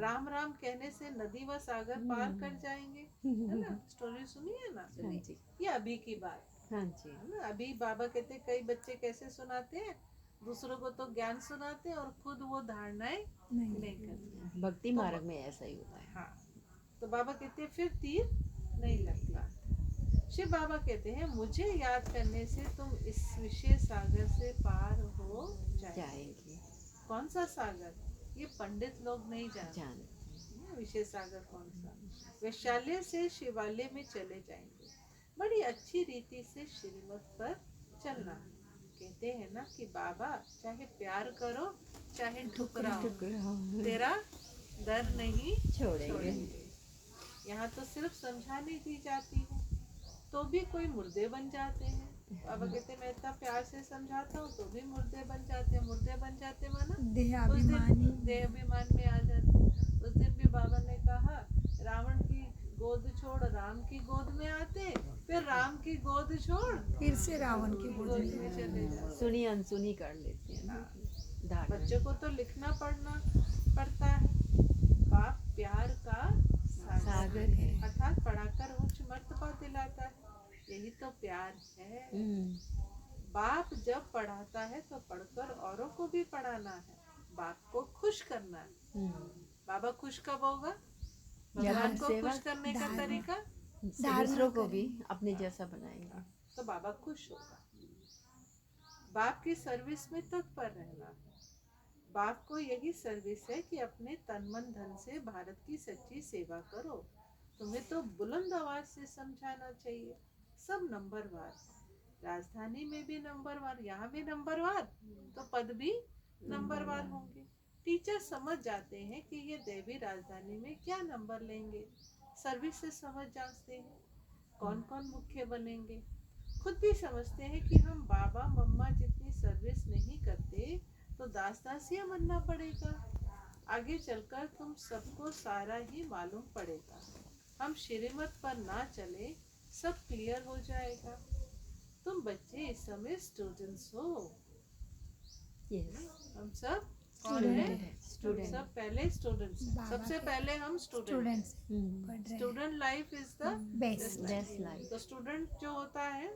राम राम कहने से नदी व सागर पार कर जाएंगे, है ना? स्टोरी सुनी है ना? हाँ जी। ये अभी की बात हाँ जी। है ना। अभी बाबा कहते हैं कई बच्चे कैसे सुनाते हैं, दूसरों को तो ज्ञान सुनाते हैं और खुद वो धारणाएं नहीं करते। भक्ति मार्ग में ऐसा ही होता है। हाँ, तो बाबा कहते हैं फिर तीर नहीं लगता। शिव बाबा कहते हैं मुझे याद करने से तुम इस विशेष सागर से पार हो जाएंगे। कौन सा सागर? ये पंडित लोग नहीं जानते। जानते। विशेष सागर कौन सा? वैशाल्य से शिवालय में चले जाएंगे। बड़ी अच्छी रीति से श्रीमत पर चलना। कहते हैं ना कि बाबा चाहे प्यार करो चाहे ठुकराओ, तेरा डर नहीं छोड़ेंगे। यहाँ तो सिर्फ समझाने दी जाती है, तो भी कोई मुर्दे बन जाते हैं। बाबा कहते हैं मैं इतना प्यार से समझाता हूँ तो भी मुर्दे बन जाते हैं। मुर्दे बन जाते माना उस दिन देहाभिमान में आ जाते हैं। उस दिन भी बाबा ने कहा रावण की गोद छोड़ राम की गोद में आते, फिर राम की गोद छोड़ फिर से रावण की गोद में चले जाते। सुनी अनसुनी कर लेते हैं ना। धारणा। बच्चों को तो लिखना पढ़ना पड़ता है। बाप प्यार का सागर है। अर्थात पढ़ाकर उच्च मर्तबा दिलाता है, यही तो प्यार है। बाप जब पढ़ाता है तो पढ़कर औरों को भी पढ़ाना है, बाप को खुश करना है। बाबा खुश कब होगा? भगवान को खुश करने का तरीका दूसरों को भी अपने जैसा बनाएंगे तो बाबा खुश होगा। बाप की सर्विस में तत्पर रहना है। बाप को यही सर्विस है कि अपने तन मन धन से भारत की सच्ची सेवा करो। तुम्हें तो बुलंद आवाज से समझाना चाहिए। सब नंबरवार, राजधानी में भी नंबरवार, यहाँ भी नंबरवार, तो पद भी नंबरवार होंगे। टीचर समझ जाते हैं कि ये देवी राजधानी में क्या नंबर लेंगे। सर्विस से समझ जाते हैं कौन कौन मुख्य बनेंगे। खुद भी समझते हैं कि हम बाबा मम्मा जितनी सर्विस नहीं करते तो दास दासियां बनना पड़ेगा। आगे चलकर तुम सबको सारा ही मालूम पड़ेगा। हम श्रीमत पर ना चले सब क्लियर हो जाएगा। तुम बच्चे इस समय स्टूडेंट्स हो, यस हम सब कौन है? हम स्टूडेंट सब पहले स्टूडेंट्स हैं। बाबा सबसे के पहले हम स्टूडेंट स्टूडेंट्स पढ़ रहे हैं student life is the best best life तो स्टूडेंट जो होता है,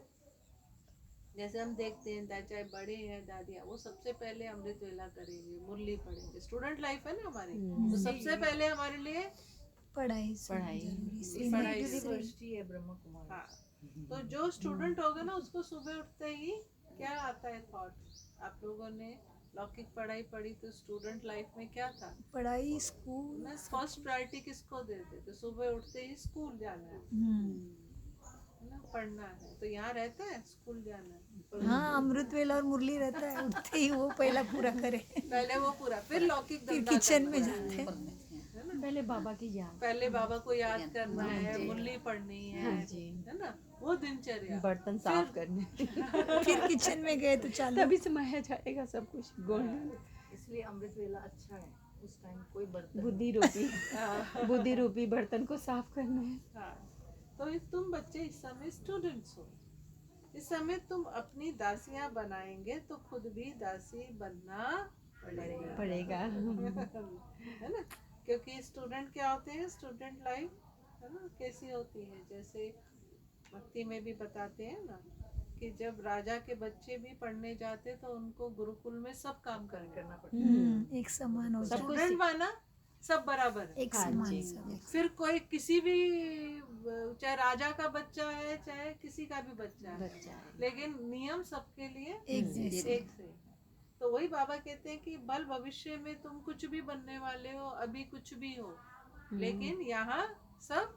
जैसे हम देखते हैं चाहे बड़े हैं दादियाँ, वो सबसे पहले अमृत वेला करेंगे, मुरली पढ़ेंगे। स्टूडेंट लाइफ है ना हमारी, तो सबसे पहले हमारे लिए पढ़ाई पढ़ाई। जरूरी पढ़ाई यूनिवर्सिटी है ब्रह्म कुमार। हाँ, तो जो स्टूडेंट होगा ना उसको सुबह उठते ही क्या आता है थॉट? आप लोगों ने लौकिक पढ़ाई पढ़ी तो स्टूडेंट लाइफ में क्या था? पढ़ाई स्कूल ना फर्स्ट प्रायोरिटी किसको देते? तो सुबह उठते ही स्कूल जाना है ना, पढ़ना है। तो यहाँ रहता है स्कूल जाना है, हाँ अमृत वेला और मुरली रहता है, उठते ही वो पहला पूरा करे, पहले वो पूरा, फिर लौकिक फिर धंधा किचन करना में है, जाते हैं। है ना? पहले बाबा की याद पहले बाबा को याद करना है, मुरली पढ़नी है, हाँ जी है ना? वो दिनचर्या। बर्तन साफ करने फिर किचन में गए तो चालू तभी समाया जाएगा सब कुछ गोल्डन इसलिए अमृत वेला अच्छा है, उस टाइम कोई बर्तन बुद्धि रूपी बर्तन को साफ करना है। हाँ, तो तुम बच्चे इस समय स्टूडेंट्स हो, इस समय तुम अपनी दासियां बनाएंगे तो खुद भी दासी बनना पड़ेगा है ना? क्योंकि स्टूडेंट क्या होते हैं, स्टूडेंट लाइफ है ना कैसी होती है, जैसे भक्ति में भी बताते हैं ना कि जब राजा के बच्चे भी पढ़ने जाते तो उनको गुरुकुल में सब काम करना पड़ता। एक समान हो सब जाए, कुछ स्टूडेंट माना सब बराबर है। एक हाँ समान जी। सब फिर कोई किसी भी, चाहे राजा का बच्चा है चाहे किसी का भी बच्चा है, बच्चा है लेकिन नियम सबके लिए एक जैसे एक से है। तो वही बाबा कहते हैं कि बल भविष्य में तुम कुछ भी बनने वाले हो, अभी कुछ भी हो, लेकिन यहाँ सब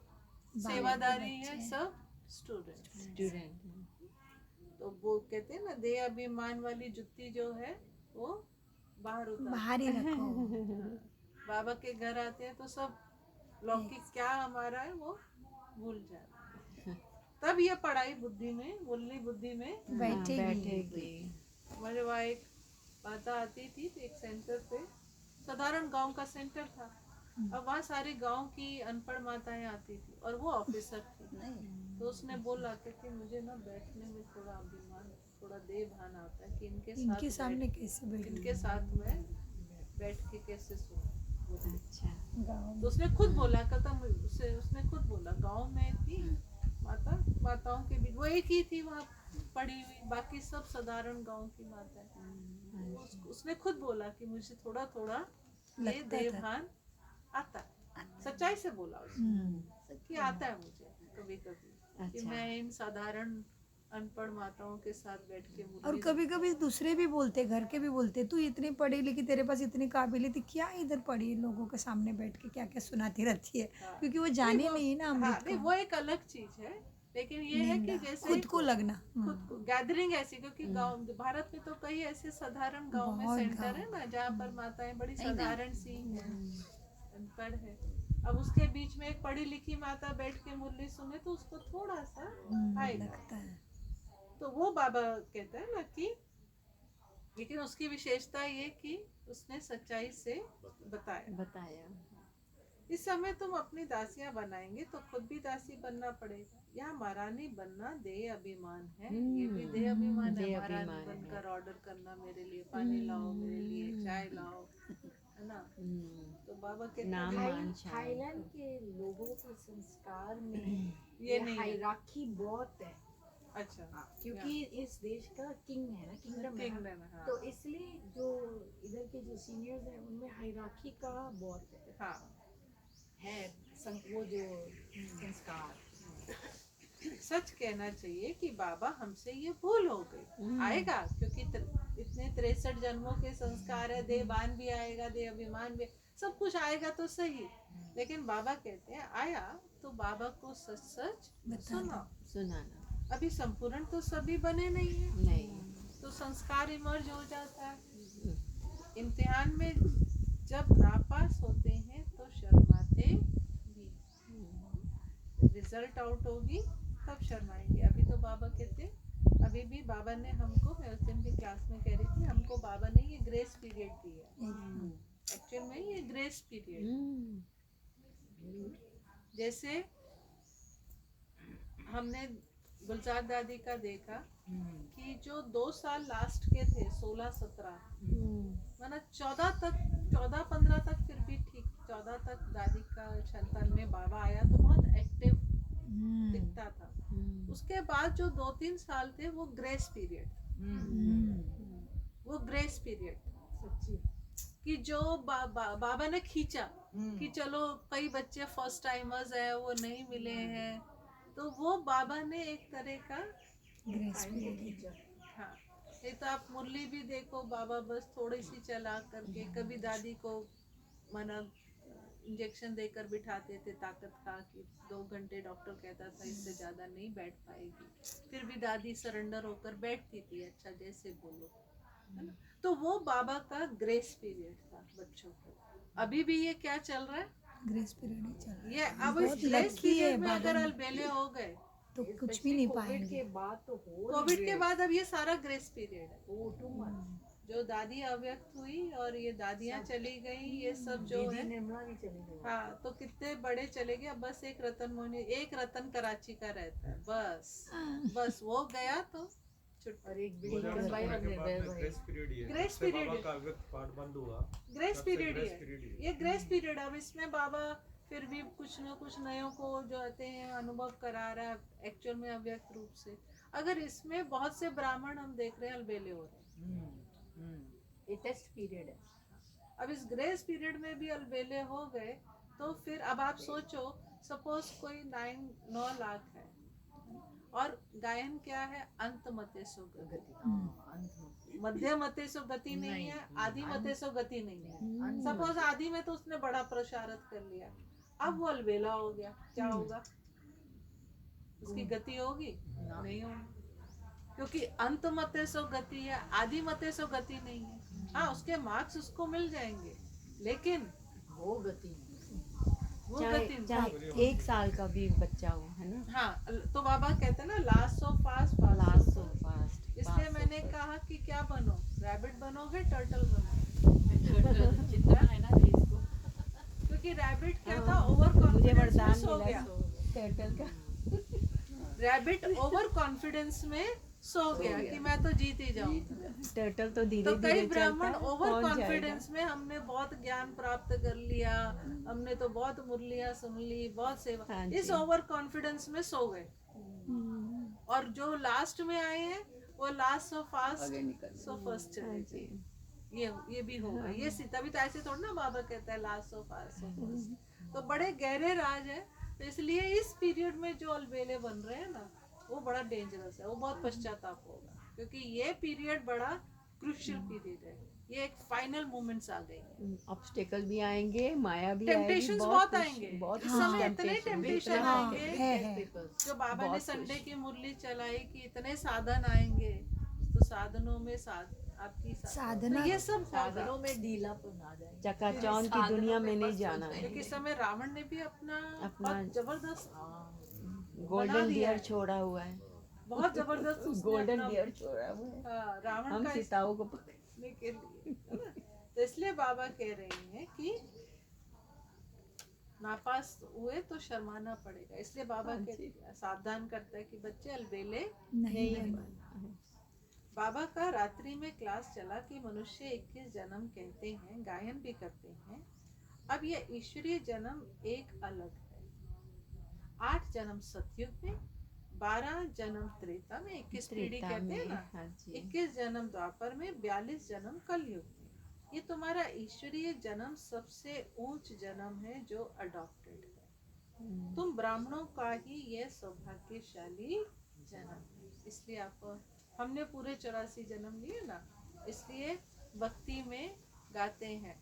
सेवादारी है, सब स्टूडेंट। स्टूडेंट तो वो कहते हैं ना, दे अभिमान वाली जुत्ती जो है वो बाहर उतार। बाहर ही रखो, बाबा के घर आते हैं तो सब लौकिक क्या हमारा है वो भूल जाते हैं। तब ये पढ़ाई बुद्धि में, मुरली बुद्धि में बैठेगी। हमारे वहाँ एक माता आती थी एक सेंटर पे, साधारण गांव का सेंटर था। अब वहाँ सारे गांव की अनपढ़ माताएं आती थी और वो ऑफिसर थी। तो उसने बोला कि मुझे ना बैठने में थोड़ा अभिमान, थोड़ा देह भान आता है कि इनके सामने कैसे बैठे, इनके साथ में बैठ के कैसे सुनूं। अच्छा गाँव तो उसने खुद बोला, उसने खुद बोला गांव में थी माताओं के बीच वो एक ही थी वहाँ पढ़ी हुई, बाकी सब साधारण गांव की माता है। उसने खुद बोला कि मुझे थोड़ा थोड़ा ये लगता था। देवभान आता है। सच्चाई से बोला उसने कि आता है मुझे कभी कभी कि अच्छा। मैं इन साधारण अनपढ़ माताओं के साथ बैठ के और मुरली कभी कभी दूसरे भी बोलते, घर के भी बोलते, तू इतनी पढ़ी लिखी, तेरे पास इतनी काबिलियत, क्या इधर पढ़ी लोगों के सामने बैठ के क्या क्या सुनाती रहती है, हाँ। क्योंकि वो जाने नहीं ना हाँ, अमृत नहीं को, वो एक अलग चीज है, लेकिन ये है कि जैसे खुद को लगना। खुद को गैदरिंग ऐसी, क्योंकि गांव भारत में तो कई ऐसे साधारण गांव में बहुत सेंटर है ना जहाँ पर माताएं बड़ी साधारण सी हैं, अनपढ़ है। अब उसके बीच में एक पढ़ी लिखी माता बैठ के मुरली सुने तो उसको थोड़ा सा आएगा। लगता है तो वो बाबा कहता है ना कि, लेकिन उसकी विशेषता ये कि उसने सच्चाई से बताया इस समय तुम अपनी दासियां बनाएंगे तो खुद भी दासी बनना पड़ेगा। यहाँ महारानी बनना देह अभिमान है, ये भी देह अभिमान है। देह महारानी अभिमान है। बनकर ऑर्डर करना, मेरे लिए पानी लाओ, मेरे लिए चाय लाओ, है ना? तो बाबा के नाम मान शान। थाईलैंड के लोगों के संस्कार में ये नहीं है। हायरार्की बहुत है। अच्छा, क्योंकि इस देश का किंग है ना, किंगडम है ना, किंगडम है, हाँ। तो इसलिए जो इधर के जो सीनियर्स हैं उनमें हायरार्की का बहुत हाँ, है वो जो संस्कार। सच कहना चाहिए कि बाबा हमसे ये भूल हो गई। आएगा क्योंकि इतने 63 जन्मों के संस्कार है, देहभान भी आएगा, देह अभिमान भी, सब कुछ आएगा तो सही। लेकिन बाबा कहते हैं आया तो बाबा को सच सच सुनाना। अभी संपूर्ण तो सभी बने नहीं है, नहीं तो संस्कार इमर्ज हो जाता है। इम्तिहान में जब नापास होते हैं तो शर्माते भी, रिजल्ट आउट होगी तब शर्माएंगे। अभी तो बाबा कहते, अभी भी बाबा ने हमको, मैं उस दिन भी क्लास में कह रही थी, हमको बाबा ने ये ग्रेस पीरियड दिया है। एक्चुअल में ये ग्रेस पीरियड, जैसे हमने गुलजार दादी का देखा कि जो 2 साल लास्ट के थे 16-17 माना 14-15 तक फिर भी ठीक, 14 तक दादी का संतान में बाबा आया तो बहुत एक्टिव दिखता था। उसके बाद जो 2-3 साल थे वो ग्रेस पीरियड, वो ग्रेस पीरियड सच्ची कि जो बाबा ने खींचा कि चलो कई बच्चे फर्स्ट टाइमर्स है वो नहीं मिले हैं, तो वो बाबा ने एक तरह का ग्रेस पीरियड हाँ, ये तो आप मुरली भी देखो, बाबा बस थोड़ी सी चला करके कभी दादी को मना इंजेक्शन देकर बिठाते थे ताकत का कि 2 घंटे डॉक्टर कहता था इससे ज़्यादा नहीं बैठ पाएगी, फिर भी दादी सरेंडर होकर बैठती थी, अच्छा जैसे बोलो, है ना। तो वो बाबा का ग्रेस पीरियड था बच्चों को। अभी भी ये क्या चल रहा है, ग्रेस पीरियड ही चल रहा है। ये अब बहुत इस ग्रेस lucky है पीरियड में बाबा अगर ने। अलबेले हो गए, तो कुछ भी नहीं कोविड पाएंगे। के बाद तो हो कोविड के बाद अब ये सारा ग्रेस पीरियड है। वो टू मच जो दादी अव्यक्त हुई और ये दादियाँ चली गई, ये सब जो है निर्मला भी चली गई। हाँ, तो कितने बड़े चले गए। अब बस एक रतन मोहनी, एक रतन कराची का रहता है, बस वो गया तो छुट्टी। और एक वो जब बिल्कुल भाई और समय के बाद निर्भय में भाई ग्रेस पीरियड ही है। ग्रेस जब से पीरियड बाबा है। का अव्यक्त पाठ बंद हुआ, ग्रेस तब से पीरियड ग्रेस है, पीरियड ही है। ये ग्रेस पीरियड। अब इसमें बाबा फिर भी कुछ न कुछ नयों को जो आते हैं अनुभव करा रहा है एक्चुअल में अव्यक्त रूप से। अगर इसमें बहुत से ब्राह्मण हम देख रहे हैं अलबेले हो रहे हैं, ये टेस्ट पीरियड है। अब इस ग्रेस पीरियड में भी अलबेले हो गए तो फिर अब आप सोचो, सपोज कोई 9 लाख है और गायन क्या है, अंत मते सो गति, मध्य मते सो गति नहीं है, आदि मते सो गति नहीं है। सपोज आदि में तो उसने बड़ा प्रसारत कर लिया, अब वो अलबेला हो गया, क्या होगा, उसकी गति होगी नहीं होगी, क्योंकि अंत मते सो गति है, आदि मते सो गति नहीं है। हाँ, उसके मार्क्स उसको मिल जाएंगे, लेकिन वो गति वो गति नहीं। चाहे 1 साल का भी बच्चा हो, है ना, हाँ, तो बाबा कहते हैं ना, last so fast last so fast. इसलिए मैंने कहा कि क्या बनो, रैबिट बनोगे टर्टल बनोगे, चिंता है ना इसको। क्योंकि रैबिट क्या था, ओवर मुझे कॉन्फिडेंस में वरदान सो मिला गया, टर्टल का। रैबिट ओवर कॉन्फिडेंस में सो गया कि मैं तो जीत ही जाऊंगा। टर्टल तो धीरे तो धीरे कई चलता ब्राह्मण है, ओवर पहुंच कॉन्फिडेंस में हमने बहुत ज्ञान प्राप्त कर लिया, हमने तो बहुत मुरलियां सुन ली, बहुत सेवा, हाँ इस जी। ओवर कॉन्फिडेंस में सो गए। और जो लास्ट में आए हैं वो last so fast so first हाँ चले जी। गए। ये भी होगा, ये तभी तो ऐसे थोड़ा ना बाबा कहता है last so fast so first. तो बड़े गहरे राज है, तो इसलिए इस पीरियड में जो अलबेले बन रहे हैं ना, वो बड़ा डेंजरस है, वो बहुत पश्चाताप होगा, क्योंकि ये पीरियड बड़ा क्रूशियल पीरियड है, ये एक फाइनल मोमेंट्स आ गई है। ऑब्स्टेकल भी आएंगे, माया भी टेम्पटेशंस आएगी, बहुत कुछ- आएंगे, बहुत इस कुछ समय इतने temptation, टेम्पटेशन इतना- हाँ, आएंगे। है। जो बाबा ने बहुत संडे कुछ। की मुरली चलाई कि इतने साधन आएंगे, तो साधनों में आपकी साधना तो ये सब साधनों होगा। में ढीलापन आ जाए। चकाचौंध की दुनिया में नहीं जाना है। क्योंकि इस समय रावण ने भी अपना बहुत जबरदस्त बना गोल्डन दिया डियर है। छोड़ा हुआ है, बहुत जबरदस्त उसने गोल्डन अपना- डियर छोड़ा हुआ है, हाँ, रावण हम का इस- सीताओं को पकड़। करने के लिए, है ना? तो इसलिए बाबा कह रहे हैं कि नापास हुए तो शर्माना पड़ेगा, इसलिए बाबा सावधान करता है कि बच्चे अलबेले नहीं नहीं बने। बाबा का रात्रि में क्लास चला कि मनुष्य 21 जन्म कहते हैं, गायन भी करते हैं। अब यह ईश्वरीय जन्म एक अलग है। 8 जन्म सतयुग में, 12 जन्म त्रेता में, 21 पीढ़ी त्रेता कहते हैं में, ना, हाँ जी। 21 जन्म द्वापर में, 42 जन्म कलयुग में। ये तुम्हारा ईश्वरीय जन्म सबसे ऊंच जन्म है जो अडॉप्टेड है। तुम ब्राह्मणों का ही यह सौभाग्यशाली जन्म है। इसलिए आप हमने पूरे 84 जन्म लिए ना, इसलिए भक्ति में गाते हैं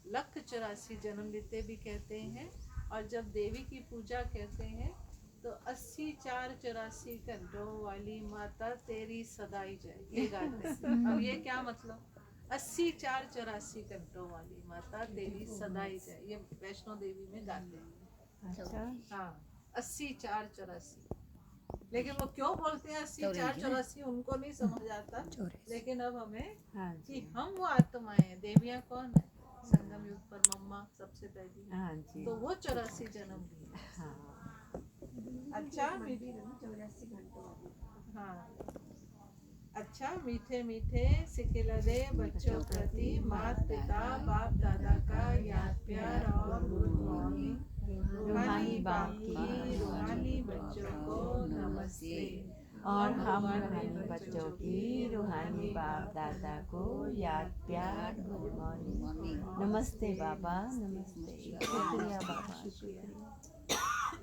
184 जन्म लेते भी कहते हैं। और जब देवी की पूजा कहते हैं तो 80 4 84 घंटों वाली माता तेरी सदाई जय, ये गाते हैं। अब ये क्या मतलब, 80 4 84 घंटों वाली माता तेरी सदाई जय, ये वैष्णो देवी में गाते हैं। अच्छा, हाँ, 80 4 84, लेकिन वो क्यों बोलते हैं 80 4 84, उनको नहीं समझ आता। लेकिन अब हमें हाँ कि जी, हम वो आत्माएं हैं, देवियाँ कौन है, संगम युग पर मम्मा सबसे पहली, हाँ जी, तो वो 84 जन्म लिए। हाँ। अच्छा 84 घंटों हाँ अच्छा मीठे मीठे सिखिलदे बच्चों प्रति माता पिता बाप दादा का याद प्यार और गुड मॉर्निंग। रूहानी बाप की रूहानी बच्चों को नमस्ते। और हम रूहानी बच्चों की रूहानी बाप दादा को याद प्यार गुड मॉर्निंग। नमस्ते बाबा, नमस्ते। शुक्रिया बाबा, शुक्रिया।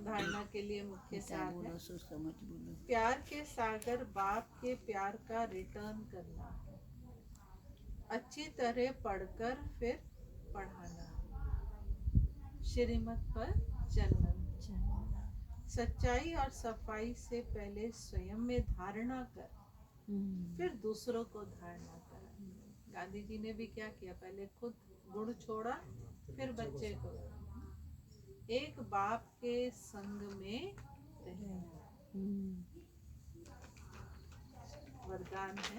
धारणा के लिए मुख्य सार है प्यार के सागर बाप के प्यार का रिटर्न करना, अच्छी तरह पढ़कर फिर पढ़ाना, श्रीमत पर चलना, सच्चाई और सफाई से पहले स्वयं में धारणा कर फिर दूसरों को धारणा कर। गांधी जी ने भी क्या किया, पहले खुद गुण छोड़ा फिर बच्चे को। एक बाप के संग में रहना। वरदान है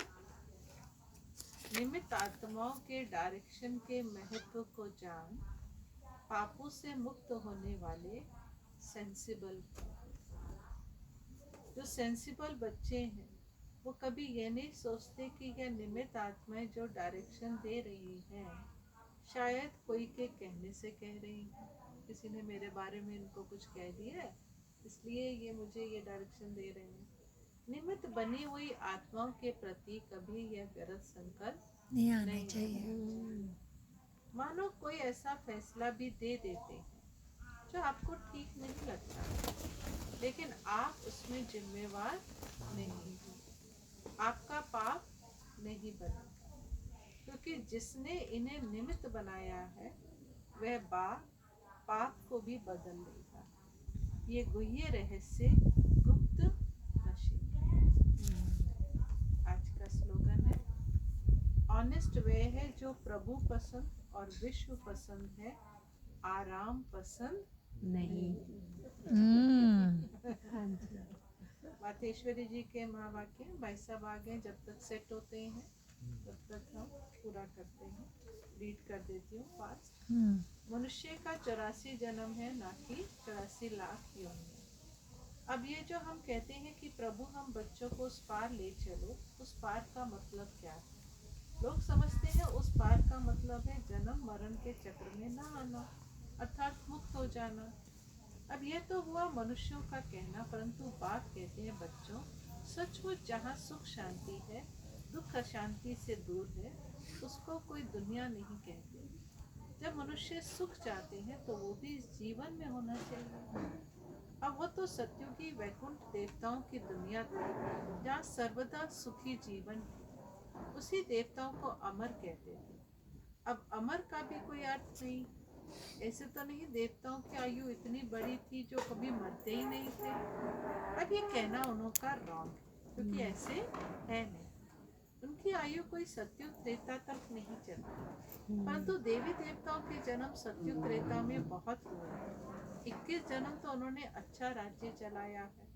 निमित्त आत्माओं के डायरेक्शन के महत्व को जान, पापों से मुक्त होने वाले सेंसिबल। जो सेंसिबल बच्चे हैं वो कभी ये नहीं सोचते कि यह निमित्त आत्माएं जो डायरेक्शन दे रही हैं शायद कोई के कहने से कह रही हैं, किसी ने मेरे बारे में इनको कुछ कह दिया है इसलिए ये मुझे ये डायरेक्शन दे रहे हैं। निमित्त बनी हुई आत्माओं के प्रति कभी यह गलत संकल्प नहीं आना चाहिए। मानो कोई ऐसा फैसला भी दे देते हैं जो आपको ठीक नहीं लगता, लेकिन आप उसमें जिम्मेवार नहीं, आपका पाप नहीं बनेगा, क्योंकि जिसने इन्हें निमित्त बनाया है वह पाप को भी बदल देगा। ये गुह्य रहस्य गुप्त नशे। आज का स्लोगन है ऑनेस्ट वे है जो प्रभु पसंद और विश्व पसंद है, आराम पसंद नहीं। मातेश्वरी जी के महावाक्य भाई साहब आगे जब तक सेट होते हैं तब तक हम पूरा करते हैं। रीड कर देती हूँ फास्ट। मनुष्य का 84 जन्म है, ना कि 84 लाख योनियां। अब ये जो हम कहते हैं कि प्रभु हम बच्चों को उस पार ले चलो, उस पार का मतलब क्या है? लोग समझते हैं उस पार का मतलब है जन्म मरण के चक्र में ना आना, अर्थात मुक्त हो जाना। अब यह तो हुआ मनुष्यों का कहना, परंतु बाप कहते हैं बच्चों सचमुच जहाँ सुख शांति है, दुख अशांति से दूर है, उसको कोई दुनिया नहीं कहते। जब मनुष्य सुख चाहते हैं तो वो भी इस जीवन में होना चाहिए। अब वो तो सत्युगी वैकुंठ देवताओं की दुनिया थी जहाँ सर्वदा सुखी जीवन है, उसी देवताओं को अमर कहते थे। अब अमर का भी कोई अर्थ नहीं, ऐसे तो नहीं देवताओं की आयु इतनी बड़ी थी जो कभी मरते ही नहीं थे। अब ये कहना उनका रॉन्ग है, क्योंकि ऐसे है नहीं। उनकी आयु कोई सत्युग त्रेता तक नहीं चलती, परंतु देवी देवताओं के जन्म सत्युग त्रेता में बहुत हुए। 21 जन्म तो उन्होंने अच्छा राज्य चलाया है,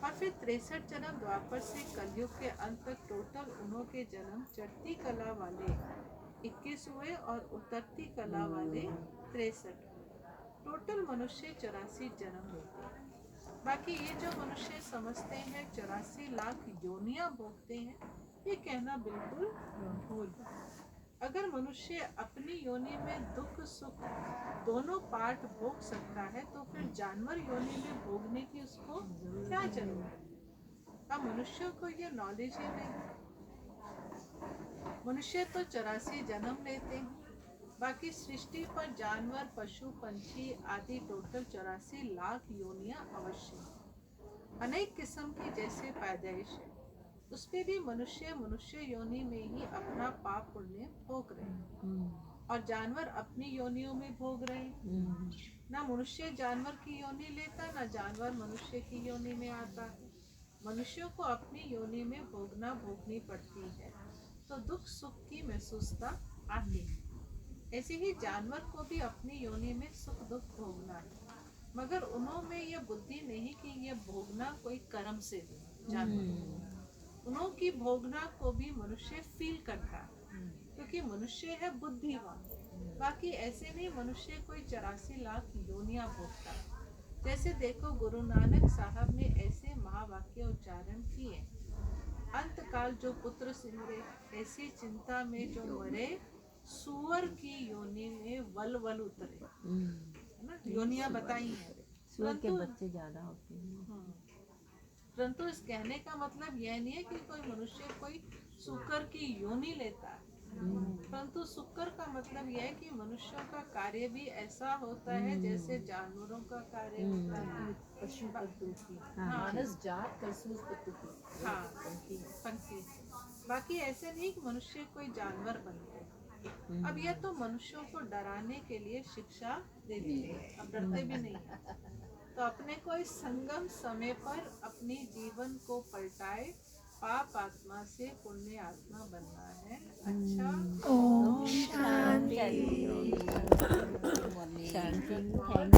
और फिर 63 जन्म द्वापर से कलयुग के अंत तक टोटल उन्होंने जन्म चढ़ती कला वाले 21 हुए और उतरती कला वाले 63। टोटल मनुष्य 84 जन्म लेते हैं। बाकी ये जो मनुष्य समझते हैं 84 लाख योनियां भोगते हैं, ये कहना बिल्कुल भूल। अगर मनुष्य अपनी योनि में दुख सुख दोनों पार्ट भोग सकता है तो फिर जानवर योनि में भोगने की उसको क्या जरूरत है? अब मनुष्यों को ये नॉलेज ही नहीं। मनुष्य तो 84 जन्म लेते हैं, बाकी सृष्टि पर जानवर पशु पंछी आदि टोटल 84 लाख योनियां अवश्य हैं। अनेक किस्म की जैसे पैदाइश है, उस पे भी मनुष्य योनि में ही अपना पाप पुण्य भोग रहे हैं, और जानवर अपनी योनियों में भोग रहे हैं। ना मनुष्य जानवर की योनि लेता, ना जानवर मनुष्य की योनि में आता है। मनुष्यों को अपनी योनि में भोगनी पड़ती है, तो दुख सुख की महसूसता आती है। ऐसे ही जानवर को भी अपनी योनि में सुख दुख भोगना है, मगर उन्होंने ये बुद्धि नहीं कि ये भोगना कोई कर्म से जानवर उन्होंने भोगना को भी मनुष्य फील करता है, क्योंकि मनुष्य है बुद्धिवान। बाकी ऐसे नहीं मनुष्य कोई 84 लाख योनियां भोगता है। जैसे देखो गुरु नानक साहब ने ऐसे महावाक्य उच्चारण किए, अंतकाल जो पुत्र सिमरे, ऐसी चिंता में जो मरे, सुअर की योनि में वल वल उतरे। है ना, योनियां बताई हैं। सूअर के परंतु- बच्चे ज्यादा होते हैं। परंतु इस कहने का मतलब यह नहीं है कि कोई मनुष्य कोई सुकर की योनि लेता है, परंतु सुकर का मतलब यह है कि मनुष्यों का कार्य भी ऐसा होता है जैसे जानवरों का कार्य होता है। पशु पशु की हाँ। मानस जात करसूस पशु की हाँ, पंखी पंखी। बाकी ऐसे नहीं कि मनुष्य कोई जानवर बन गए। अब यह तो मनुष्यों को डराने के लिए शिक्षा देती है, अब डरते भी नहीं है। तो अपने को इस संगम समय पर अपनी जीवन को पलटाए, पाप आत्मा से पुण्य आत्मा बनना है। अच्छा, ओम शांति। शांति। थैंक